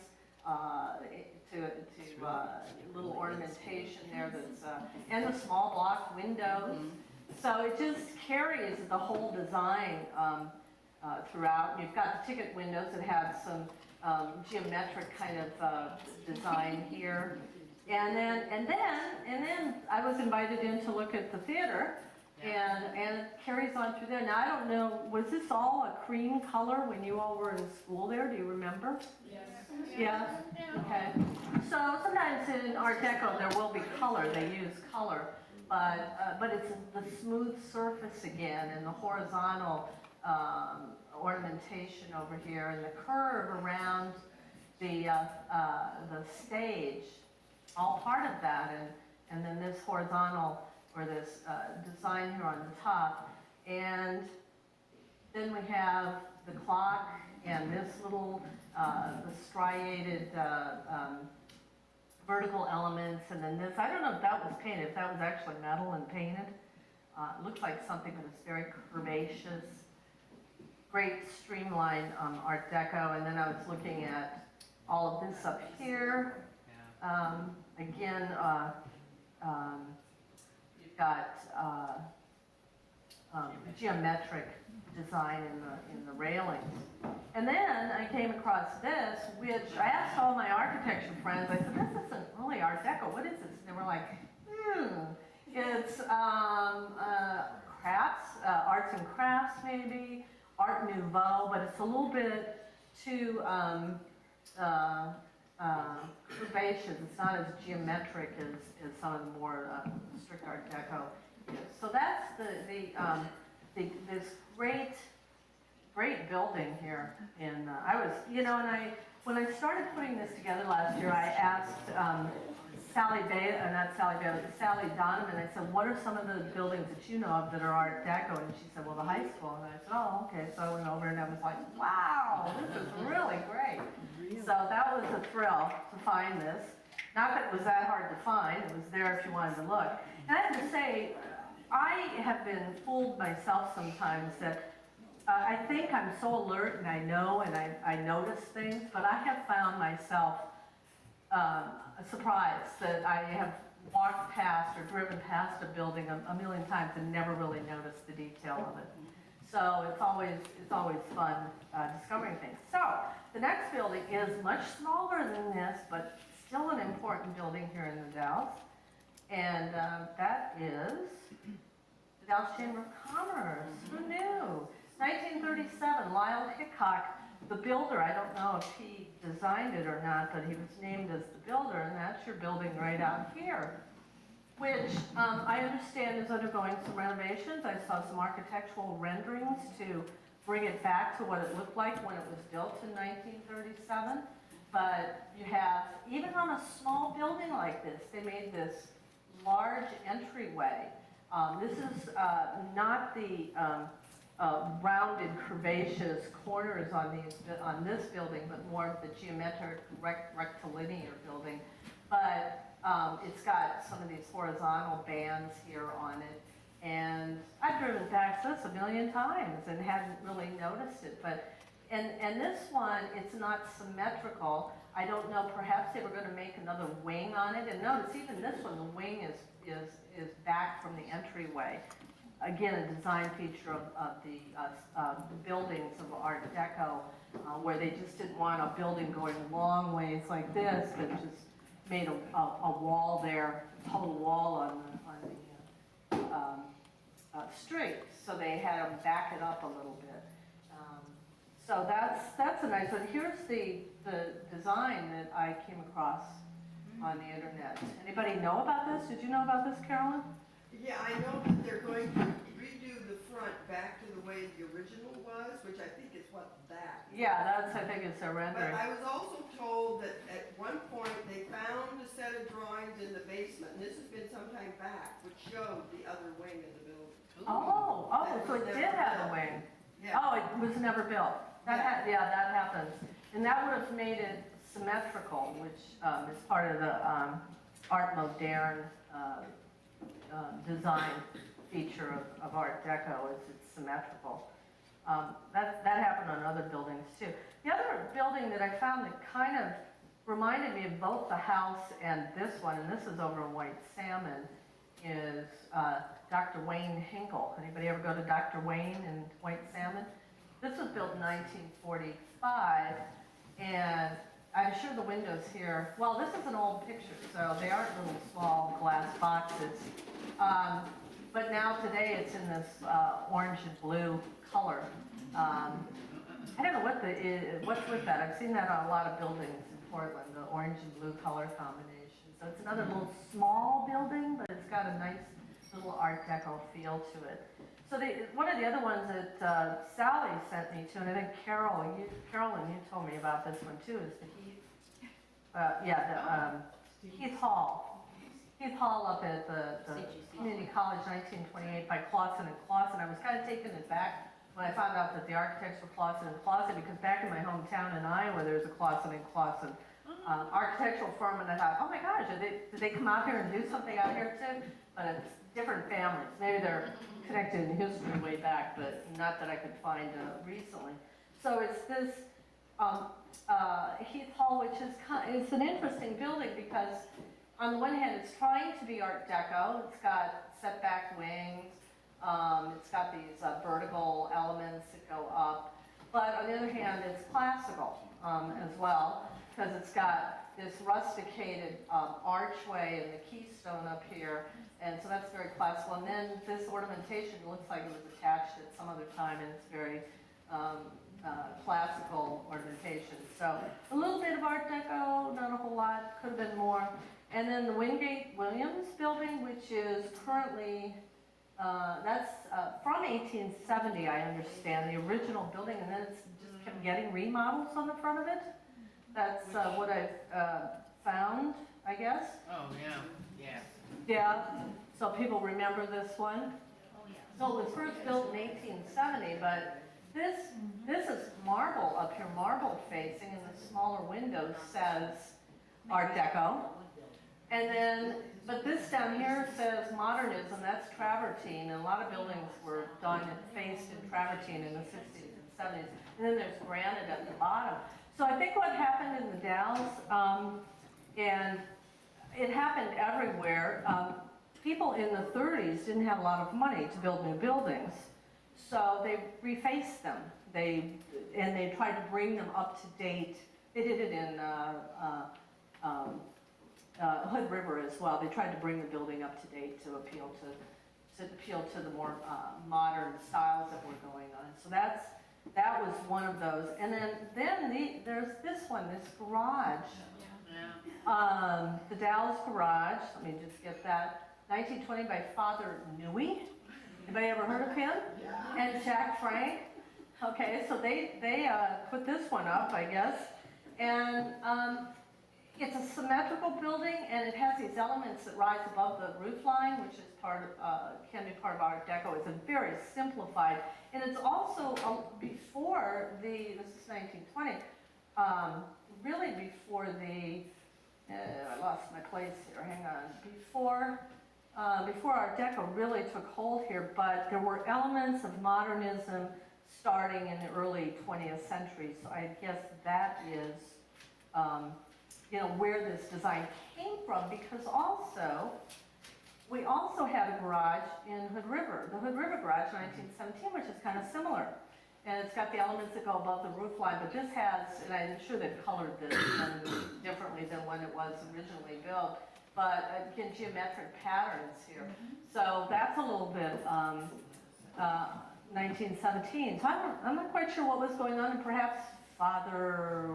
little ornamentation there that's and the small block windows. So it just carries the whole design throughout. You've got the ticket windows that have some geometric kind of design here. And then I was invited in to look at the theater, and it carries on through there. Now, I don't know, was this all a cream color when you all were in school there? Do you remember? Yes. Yeah? Okay. So sometimes in Art Deco there will be color, they use color, but it's the smooth surface again and the horizontal ornamentation over here and the curve around the stage, all part of that, and then this horizontal or this design here on the top, and then we have the clock and this little the striated vertical elements, and then this, I don't know if that was painted, if that was actually metal and painted. It looked like something, but it's very curvaceous. Great streamlined Art Deco, and then I was looking at all of this up here. Again, you've got geometric design in the railings. And then I came across this, which I asked all my architecture friends, I said, this isn't really Art Deco, what is this? And they were like, it's crafts, arts and crafts maybe, Art Nouveau, but it's a little bit too curvaceous. It's not as geometric as some of the more strict Art Deco is. So that's this great building here. And I was, when I started putting this together last year, I asked Sally Donovan, I said, what are some of the buildings that you know of that are Art Deco? And she said, well, the high school. And I said, oh, okay. So I went over and I was like, wow, this is really great. So that was a thrill to find this. Not that it was that hard to find. It was there if you wanted to look. And I have to say, I have been fooled myself sometimes that I think I'm so alert and I know and I notice things, but I have found myself surprised that I have walked past or driven past a building a million times and never really noticed the detail of it. So it's always fun discovering things. So the next building is much smaller than this, but still an important building here in the Dalles. And that is the Dalles Chamber of Commerce. Who knew? 1937, Lyle Hickok, the builder. I don't know if he designed it or not, but he was named as the builder, and that's your building right out here, which I understand is undergoing some renovations. I saw some architectural renderings to bring it back to what it looked like when it was built in 1937. But you have, even on a small building like this, they made this large entryway. This is not the rounded, curvaceous corners on this building, but more of the geometric rectilinear building. But it's got some of these horizontal bands here on it. And I've driven past this a million times and hadn't really noticed it. But and this one, it's not symmetrical. I don't know, perhaps they were going to make another wing on it. And notice even this one, the wing is back from the entryway. Again, a design feature of the buildings of Art Deco, where they just didn't want a building going long ways like this, but just made a wall there, a total wall on the street. So they had them back it up a little bit. So that's a nice one. Here's the design that I came across on the internet. Anybody know about this? Did you know about this, Carolyn? Yeah, I know that they're going to redo the front back to the way the original was, which I think is what that. Yeah, I think it's a rendering. But I was also told that at one point they found a set of drawings in the basement, and this has been some time back, which showed the other wing of the building. Oh, so it did have a wing. Yeah. Oh, it was never built. That happens. And that would have made it symmetrical, which is part of the Art Moderne design feature of Art Deco, is it's symmetrical. That happened on other buildings too. The other building that I found that kind of reminded me of both the house and this one, and this is over in White Salmon, is Dr. Wayne Hinkle. Anybody ever go to Dr. Wayne in White Salmon? This was built in 1945, and I'm sure the windows here, well, this is an old picture, so they aren't little small glass boxes. But now today it's in this orange and blue color. I don't know what's with that. I've seen that on a lot of buildings in Portland, the orange and blue color combination. So it's another little small building, but it's got a nice little Art Deco feel to it. So one of the other ones that Sally sent me to, and I think Carolyn, you told me about this one too, is the Heath Hall. Heath Hall up at the Community College, 1928, by Clausen and Clausen. I was kind of taken aback when I found out that the architects were Clausen and Clausen, because back in my hometown in Iowa, there's a Clausen and Clausen architectural firm, and I thought, oh my gosh, did they come out here and do something out here too? But it's different families. Maybe they're connected in history way back, but not that I could find recently. So it's this Heath Hall, which is it's an interesting building because on the one hand, it's trying to be Art Deco. It's got setback wings. It's got these vertical elements that go up. But on the other hand, it's classical as well, because it's got this rusticated archway and the keystone up here. And so that's very classical. And then this ornamentation looks like it was attached at some other time, and it's very classical ornamentation. So a little bit of Art Deco, not a whole lot, could have been more. And then the Wingate Williams building, which is currently, that's from 1870, I understand, the original building, and then it's just kept getting remodels on the front of it. That's what I've found, I guess. Oh, yeah, yeah. Yeah, so people remember this one. So it was first built in 1870, but this is marble up here, marble facing, and the smaller window says Art Deco. And then, but this down here says modernism, that's travertine, and a lot of buildings were done and faced in travertine in the 60s and 70s. And then there's granite at the bottom. So I think what happened in the Dalles, and it happened everywhere, people in the 30s didn't have a lot of money to build new buildings. So they refaced them. And they tried to bring them up to date. They did it in Hood River as well. They tried to bring the building up to date to appeal to the more modern styles that were going on. So that was one of those. And then there's this one, this garage. The Dow's Garage, let me just get that, 1920 by Father Newey. Anybody ever heard of him? Yeah. And Jack Frank. Okay, so they put this one up, I guess. And it's a symmetrical building, and it has these elements that rise above the roof line, which is can be part of Art Deco. It's a very simplified, and it's also before this is 1920, really before I lost my place here, hang on. Before Art Deco really took hold here, but there were elements of modernism starting in the early 20th century. So I guess that is, where this design came from, because we also had a garage in Hood River, the Hood River Garage, 1917, which is kind of similar. And it's got the elements that go above the roof line, but this has, and I'm sure they've colored this differently than when it was originally built, but again, geometric patterns here. So that's a little bit 1917. So I'm not quite sure what was going on, and perhaps Father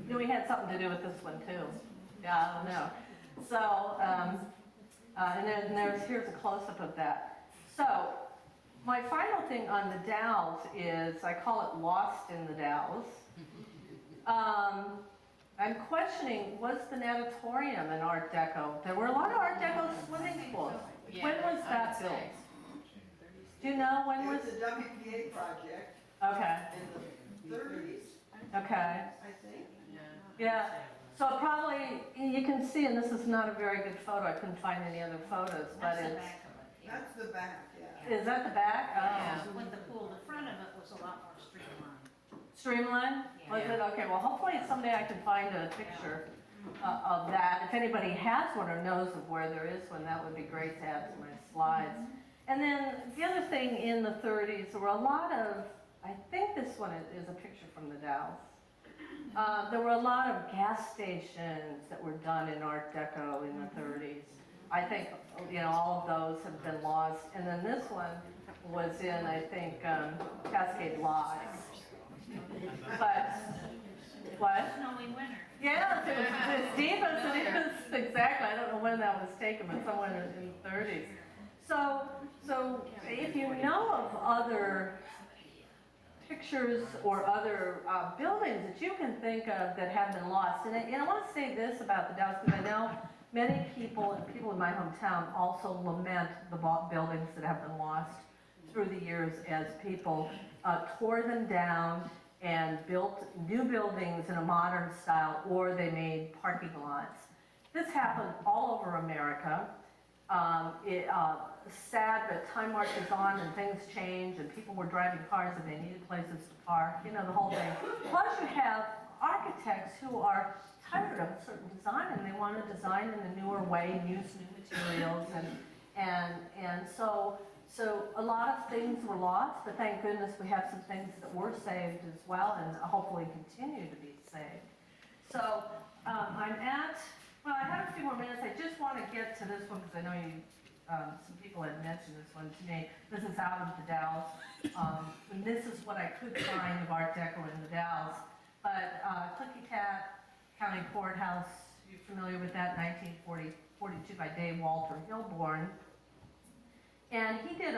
Newey had something to do with this one too. Yeah, I don't know. So, and then here's a close-up of that. So, my final thing on the Dows is, I call it Lost in the Dows. I'm questioning, was the natatorium an Art Deco? There were a lot of Art Deco swimming pools. When was that built? Do you know when was? It was a WPA project Okay, in the 30s, okay. I think. Yeah, so probably, you can see, and this is not a very good photo, I couldn't find any other photos, but That's the it's, back of it, yeah. That's the back, yeah. is that the back? Yeah, Oh. with the pool, the front of it was a lot more streamlined. Streamline? Was Yeah. it? Okay, well, hopefully someday I can find a picture of that. If anybody has one or knows of where there is one, that would be great to add to my slides. And then the other thing in the 30s, there were a lot of, I think this one is a picture from the Dows. There were a lot of gas stations that were done in Art Deco in the 30s. I think, all of those have been lost. And then this one was in, I think, Cascade Lodge. But, what? Snowy winter. Yeah, it's deep as it is, exactly. I don't know when that was taken, but somewhere in the 30s. So if you know of other pictures or other buildings that you can think of that have been lost, and I want to say this about the Dows, because I know many people in my hometown also lament the buildings that have been lost through the years as people tore them down and built new buildings in a modern style, or they made parking lots. This happened all over America. Sad, but time marches on and things change, and people were driving cars and they needed places to park, the whole thing. Plus you have architects who are tired of a certain design and they want to design in a newer way, use new materials, and so a lot of things were lost, but thank goodness we have some things that were saved as well and hopefully continue to be saved. So I have a few more minutes. I just want to get to this one because I know some people had mentioned this one to me. This is out of the Dows. And this is what I could find of Art Deco in the Dows. But Clicky-Cat County Courthouse, you're familiar with that, 1942 by Dave Walter Hilborn. And he did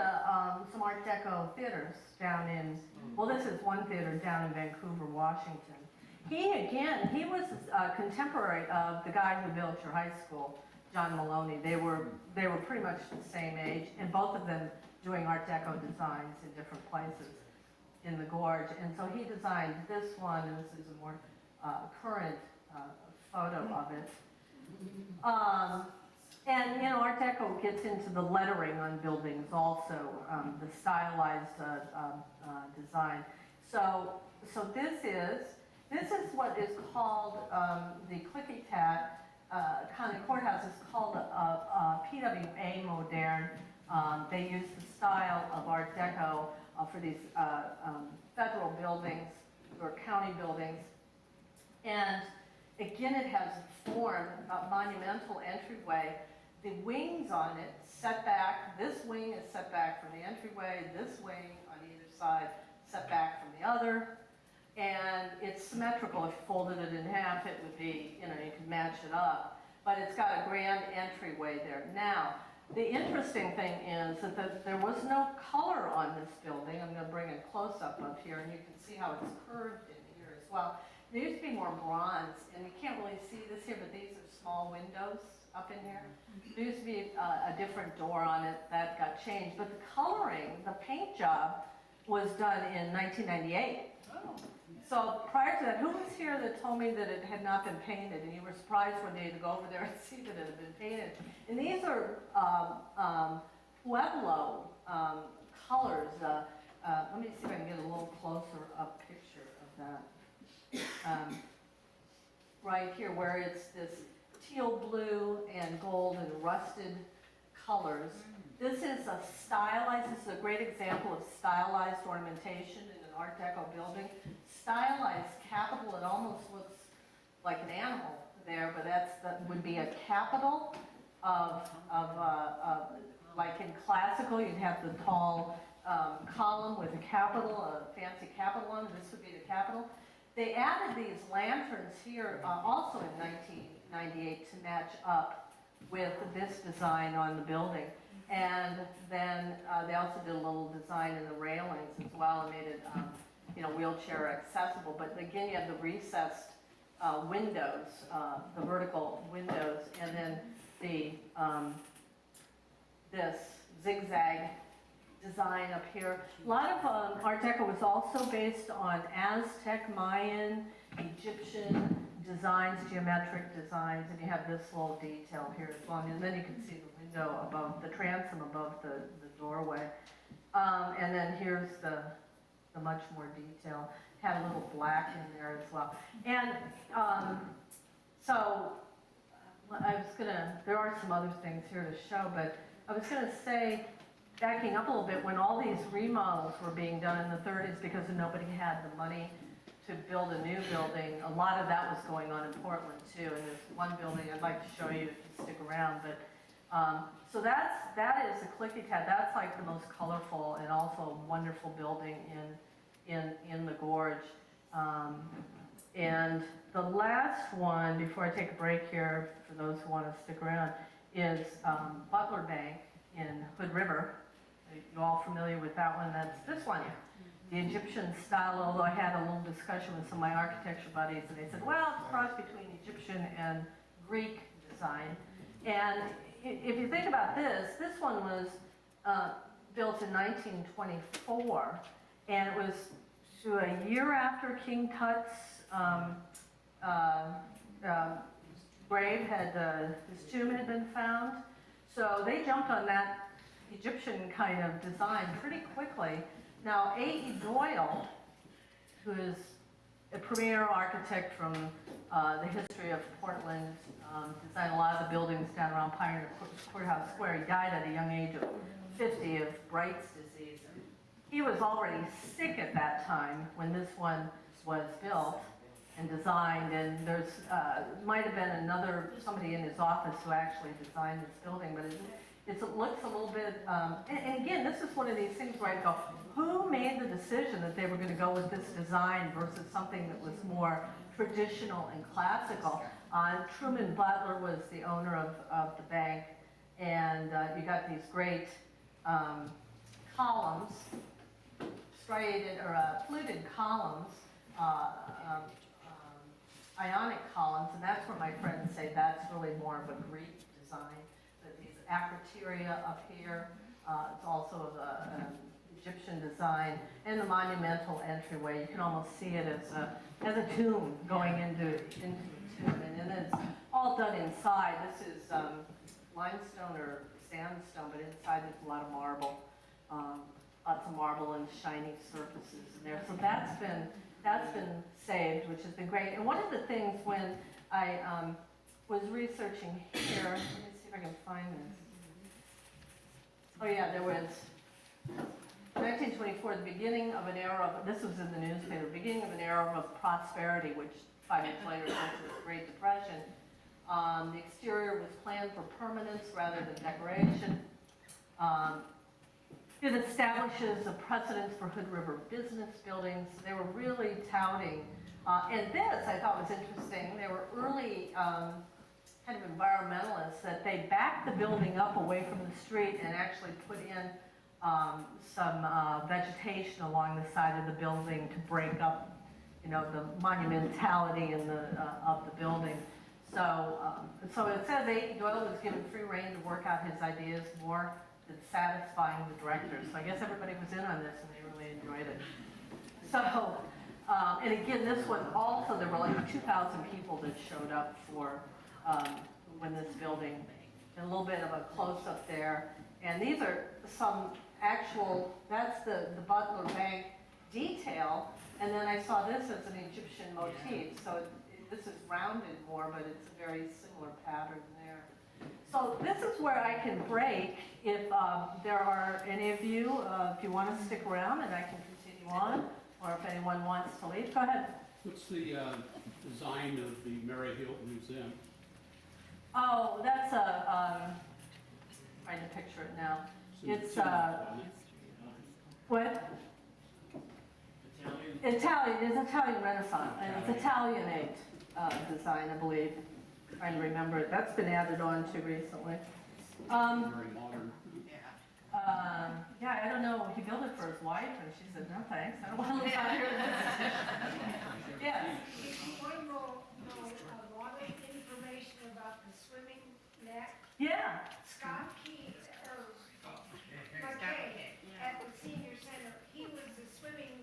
some Art Deco theaters down in, this is one theater down in Vancouver, Washington. He was a contemporary of the guy who built your high school, John Maloney. They were pretty much the same age, and both of them doing Art Deco designs in different places in the Gorge. And so he designed this one, and this is a more current photo of it. And Art Deco gets into the lettering on buildings also, the stylized design. So this is what is called the Clicky-Cat County Courthouse is called a PWA moderne. They use the style of Art Deco for these federal buildings or county buildings. And again, it has form, a monumental entryway. The wings on it set back, this wing is set back from the entryway, this wing on either side set back from the other. And it's symmetrical. If you folded it in half, it would be, you know, you could match it up. But it's got a grand entryway there. Now, the interesting thing is that there was no color on this building. I'm going to bring a close-up of here, and you can see how it's curved in here as well. There used to be more bronze, and you can't really see this here, but these are small windows up in here. There used to be a different door on it that got changed, but the coloring, the paint job, was done in 1998. So prior to that, who was here that told me that it had not been painted, and you were surprised one day to go over there and see that it had been painted? And these are Pueblo colors. Let me see if I can get a little closer up picture of that. Right here, where it's this teal blue and gold and rusted colors. This is a stylized, this is a great example of stylized ornamentation in an Art Deco building. Stylized capital, it almost looks like an animal there, but that would be a capital of like in classical, you'd have the tall column with a capital, a fancy capital on it. This would be the capital. They added these lanterns here also in 1998 to match up with this design on the building. And then they also did a little design in the railings as well and made it you know, wheelchair accessible. But again, you have the recessed windows, the vertical windows, and then the this zigzag design up here. A lot of Art Deco was also based on Aztec, Mayan, Egyptian designs, geometric designs, and you have this little detail here as well. And then you can see the window above, the transom above the doorway. And then here's the much more detail. Had a little black in there as well. And so I was gonna, there are some other things here to show, but I was gonna say, backing up a little bit, when all these remodels were being done in the 30s because nobody had the money to build a new building, a lot of that was going on in Portland too. And there's one building I'd like to show you if you stick around. But so that is the Clicky Cat. That's like the most colorful and also a wonderful building in the Gorge. And the last one, before I take a break here, for those who want to stick around, is Butler Bank in Hood River. Are you all familiar with that one? That's this one. The Egyptian style, although I had a little discussion with some of my architecture buddies, and they said, well, it's a cross between Egyptian and Greek design. And if you think about this one was built in 1924, and it was to a year after King Tut's grave his tomb had been found. So they jumped on that Egyptian kind of design pretty quickly. Now, A.E. Doyle, who is a premier architect from the history of Portland, designed a lot of the buildings down around Pioneer Courthouse Square. He died at a young age of 50 of Bright's disease. He was already sick at that time when this one was built and designed, and there's might have been somebody in his office who actually designed this building, but it looks a little bit, and again, this is one of these things where I go, who made the decision that they were going to go with this design versus something that was more traditional and classical? Truman Butler was the owner of the bank, and you got these great columns, striated or fluted columns, ionic columns, and that's where my friends say that's really more of a Greek design. But these acroteria up here, it's also an Egyptian design, and the monumental entryway. You can almost see it as a tomb going into the tomb, and then it's all done inside. This is limestone or sandstone, but inside there's a lot of marble, lots of marble and shiny surfaces in there. So that's been saved, which has been great. And one of the things when I was researching here, let me see if I can find this. Oh yeah, there was 1924, the beginning of an era of, this was in the newspaper, beginning of an era of prosperity, which 5 years later, since the Great Depression. The exterior was planned for permanence rather than decoration. It establishes a precedent for Hood River business buildings. They were really touting, and this I thought was interesting. They were early kind of environmentalists that they backed the building up away from the street and actually put in some vegetation along the side of the building to break up, you know, the monumentality in of the building. So, so it says Doyle was given free rein to work out his ideas more than satisfying the directors. So I guess everybody was in on this and they really enjoyed it. So, and again, this was also, there were like 2,000 people that showed up for when this building, and a little bit of a close-up there. And these are some actual, that's the Butler Bank detail. And then I saw this as an Egyptian motif. So this is rounded more, but it's a very similar pattern there. So this is where I can break if there are any of you, if you want to stick around and I can continue on, or if anyone wants to leave. Go ahead. What's the design of the Mary Hilton Museum? Oh, that's trying to picture it now. It's what? Italian. It's Italian Renaissance, and it's Italianate design, I believe. Trying to remember it. That's been added on to recently. Very modern. Yeah, I don't know. He built it for his wife, and she said, "No thanks. I don't want to live out here." Yes. If you want to know a lot of information about the swimming net, Yeah. Scott Key, or McKay, at the senior center, he was the swimming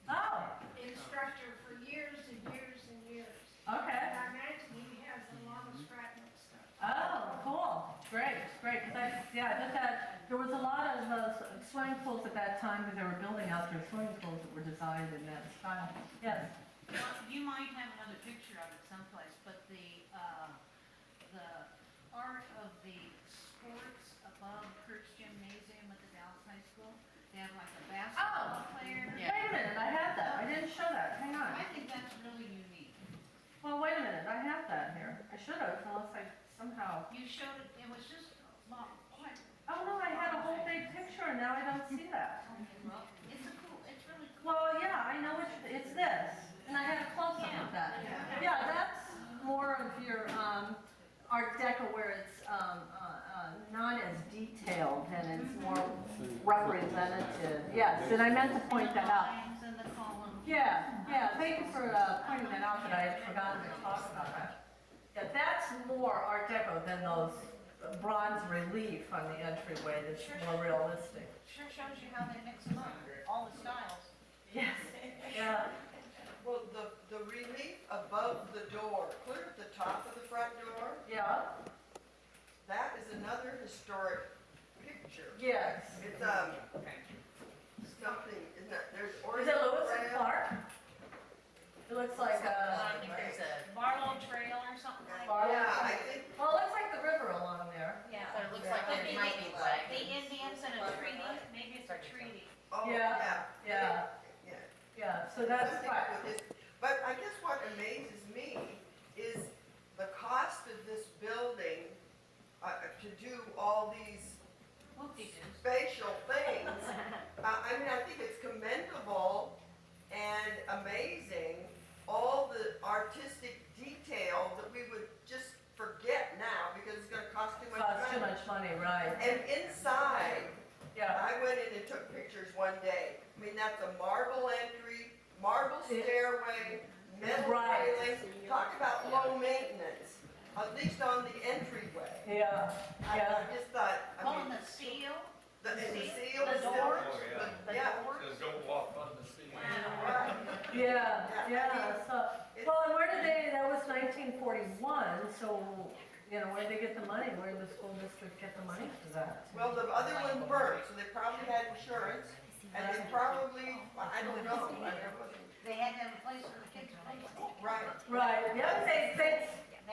Oh. instructor for years and years and years. Okay. And I imagine he has a lot of scrapbook stuff. Oh, cool. Great, great. 'Cause I did that. There was a lot of swimming pools at that time because they were building out their swimming pools that were designed in that style. Yes. Well, you might have another picture of it someplace, but the art of the sports above Kirk's Gymnasium at the Dallas High School, they have like a basketball player. Wait a minute. I have that. I didn't show that. Hang on. I think that's really unique. Well, wait a minute. I have that here. I should have, unless I somehow. You showed it, it was just, well, quite, Oh no, I had a whole big picture and now I don't see that. well, it's really cool. Well, yeah, I know it's this, and I had a close up of that. Yeah, that's more of your Art Deco where it's not as detailed and it's more representative. Yes, and I meant to point that out. Lines and the columns. Yeah, thank you for pointing that out, that I had forgotten to talk about that. Yeah, that's more Art Deco than those bronze relief on the entryway that's more realistic. Sure shows you how they mix them up, all the styles. Yes, yeah. Well, the relief above the door, clear at the top of the front door, Yeah, that is another historic picture. yes. It's something, isn't it? There's Is it Lewis and Clark? It looks like I think there's a Barlow Trail or something like that. Yeah, I think, well, it looks like the river along there. Yeah. But it looks like there might be flags. The Indians and a treaty, maybe it's a treaty. oh, Yeah, yeah. yeah. Yeah. Yeah, so that's Something fine. with this- But I guess what amazes me is the cost of this building to do all these Whoop-de-doos. spatial things. I mean, I think it's commendable and amazing, all the artistic detail that we would just forget now because it's gonna cost too much Costs too money. much money, right? And inside, Yeah, I went in and took pictures one day. I mean, that's a marble entry, marble stairway, metal Right. railing. Talk about low maintenance, at least on the entryway. yeah, yeah. I just thought, Oh, I and mean, the seal, and the seal, seal the is still. door, the- the Yeah, door. Just don't walk on the ceiling. right. Yeah, so, well, and where did they, that was 1941, so, you know, where did they get the money? Where did the school district get the money for that? Well, the other one burnt, so they probably had insurance, and they probably, I don't know, They had to have a place for the kids to play. right. Right, yeah, they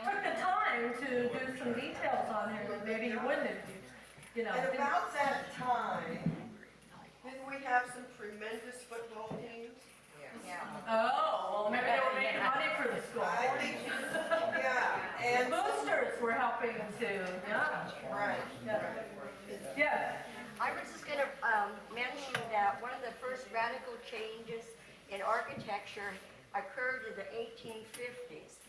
took the time to do some details on here that maybe you wouldn't if you know. And didn't- about that time, didn't we have some tremendous football teams? Yeah. Oh, well, maybe they were making money for the school. I think, yeah, And and, boosters were helping too, yeah. right. Yeah. I was just gonna mention that one of the first radical changes in architecture occurred in the 1850s.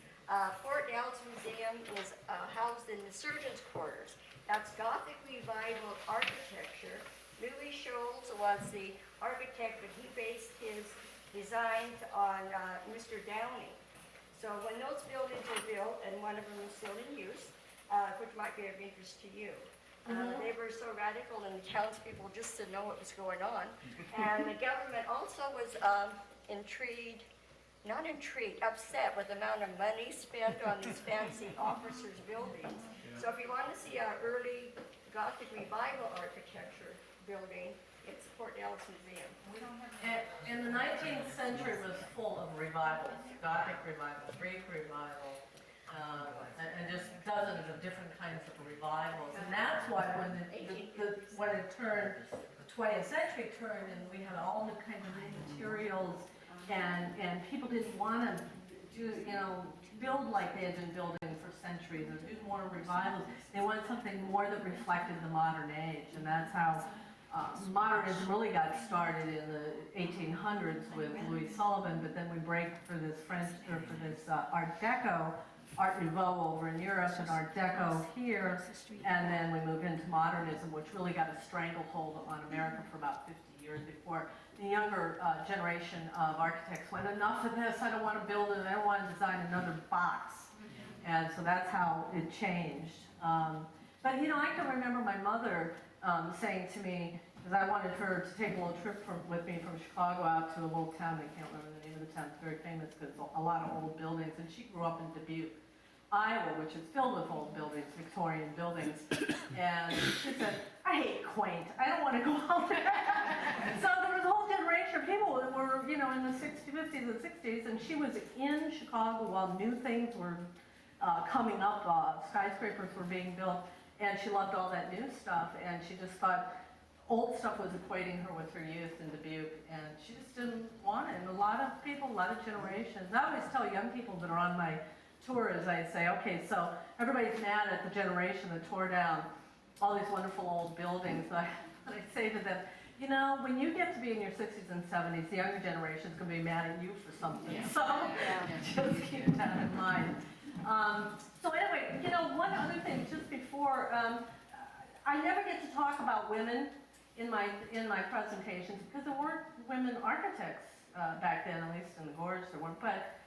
Fort Dallas Museum is housed in the surgeon's quarters. That's Gothic Revival architecture. Louis Scholz was the architect, but he based his designs on Mr. Downey. So when those buildings were built, and one of them is still in use, which might be of interest to you, they were so radical and the townspeople just didn't know what was going on. And the government also was upset with the amount of money spent on these fancy officers' buildings. So if you want to see our early Gothic Revival architecture building, it's Fort Dallas Museum. And the 19th century was full of revivals, Gothic revival, Greek revival, and just dozens of different kinds of revivals. And that's why when it turned, the 20th century turned, and we had all the kinds of new materials, and people didn't want to build like they had been building for centuries, or do more revivals. They wanted something more that reflected the modern age, and that's how modernism really got started in the 1800s with Louis Sullivan, but then we break for this Art Deco, Art Nouveau over in Europe, and Art Deco here, and then we move into modernism, which really got a stranglehold on America for about 50 years before the younger generation of architects went, enough of this, I don't want to build it, I don't want to design another box. And so that's how it changed. But I can remember my mother saying to me, because I wanted her to take a little trip with me from Chicago out to a little town, I can't remember the name of the town, it's very famous because a lot of old buildings, and she grew up in Dubuque, Iowa, which is filled with old buildings, Victorian buildings, and she said, I hate quaint, I don't want to go out there. So there was a whole generation of people that were, in the 50s and 60s, and she was in Chicago while new things were coming up, skyscrapers were being built, and she loved all that new stuff, and she just thought old stuff was equating her with her youth in Dubuque, and she just didn't want it. And a lot of people, a lot of generations, I always tell young people that are on my tours, I say, okay, so everybody's mad at the generation that tore down all these wonderful old buildings. I say to them, when you get to be in your 60s and 70s, the younger generation's going to be mad at you for something. Yeah. So just keep that in mind. So anyway, one other thing, just before, I never get to talk about women in my presentations because there weren't women architects back then, at least in the Gorge there weren't. But